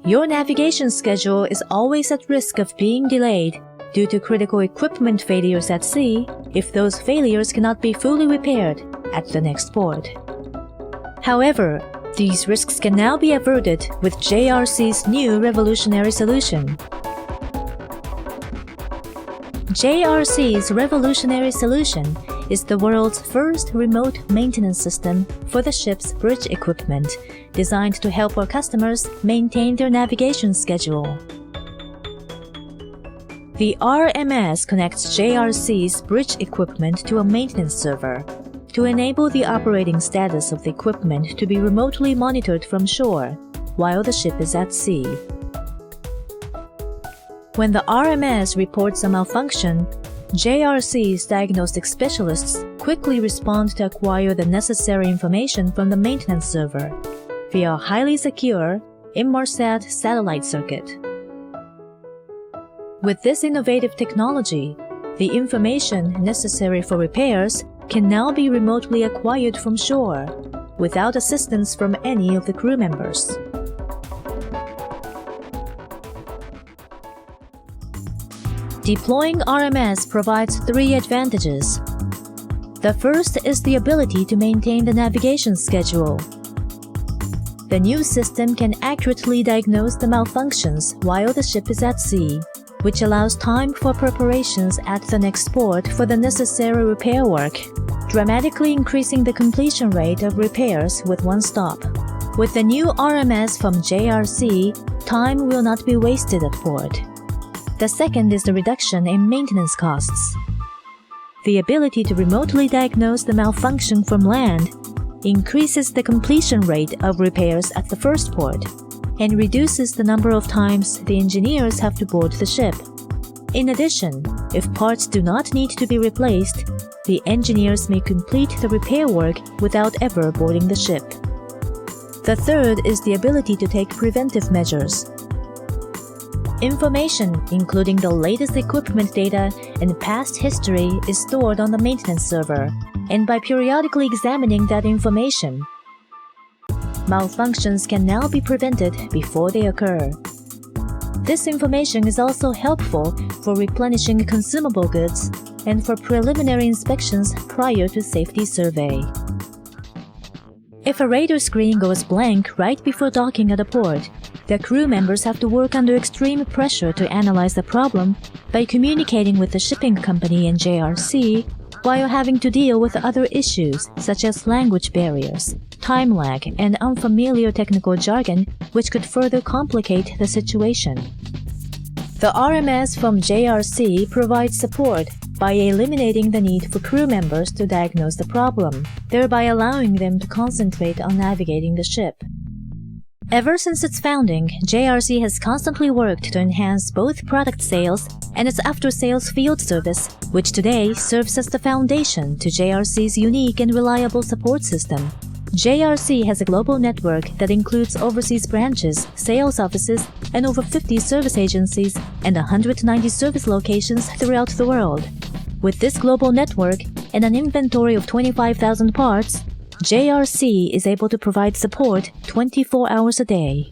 Your navigation schedule is always at risk of being delayed due to critical equipment failures at sea if those failures cannot be fully repaired at the next port. However, these risks can now be averted with JRC's new revolutionary solution. JRC's revolutionary solution is the world's first remote maintenance system for the ship's bridge equipment, designed to help our customers maintain their navigation schedule. The RMS connects JRC's bridge equipment to a maintenance server to enable the operating status of the equipment to be remotely monitored from shore while the ship is at sea. When the RMS reports a malfunction, JRC's diagnostic specialists quickly respond to acquire the necessary information from the maintenance server via a highly secure Inmarsat satellite circuit. With this innovative technology, the information necessary for repairs can now be remotely acquired from shore without assistance from any of the crew members. Deploying RMS provides three advantages. The first is the ability to maintain the navigation schedule. The new system can accurately diagnose the malfunctions while the ship is at sea, which allows time for preparations at the next port for the necessary repair work, dramatically increasing the completion rate of repairs with one stop. With the new RMS from JRC, time will not be wasted at port. The second is the reduction in maintenance costs. The ability to remotely diagnose the malfunction from land increases the completion rate of repairs at the first port and reduces the number of times the engineers have to board the ship. In addition, if parts do not need to be replaced, the engineers may complete the repair work without ever boarding the ship. The third is the ability to take preventive measures. Information, including the latest equipment data and past history, is stored on the maintenance server, and by periodically examining that information, malfunctions can now be prevented before they occur. This information is also helpful for replenishing consumable goods and for preliminary inspections prior to safety survey. If a radar screen goes blank right before docking at a port, the crew members have to work under extreme pressure to analyze the problem by communicating with the shipping company and JRC while having to deal with other issues such as language barriers, time lag, and unfamiliar technical jargon, which could further complicate the situation. The RMS from JRC provides support by eliminating the need for crew members to diagnose the problem, thereby allowing them to concentrate on navigating the ship. Ever since its founding, JRC has constantly worked to enhance both product sales and its after-sales field service, which today serves as the foundation to JRC's unique and reliable support system. JRC has a global network that includes overseas branches, sales offices, and over 50 service agencies and 190 service locations throughout the world. With this global network and an inventory of 25,000 parts, JRC is able to provide support 24 hours a day.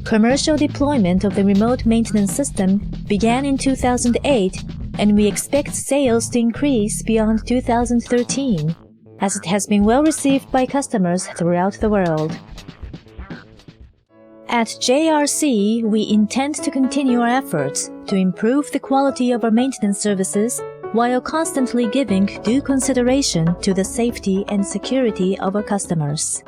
Commercial deployment of the remote maintenance system began in 2008, and we expect sales to increase beyond 2013, as it has been well received by customers throughout the world. At JRC, we intend to continue our efforts to improve the quality of our maintenance services while constantly giving due consideration to the safety and security of our customers.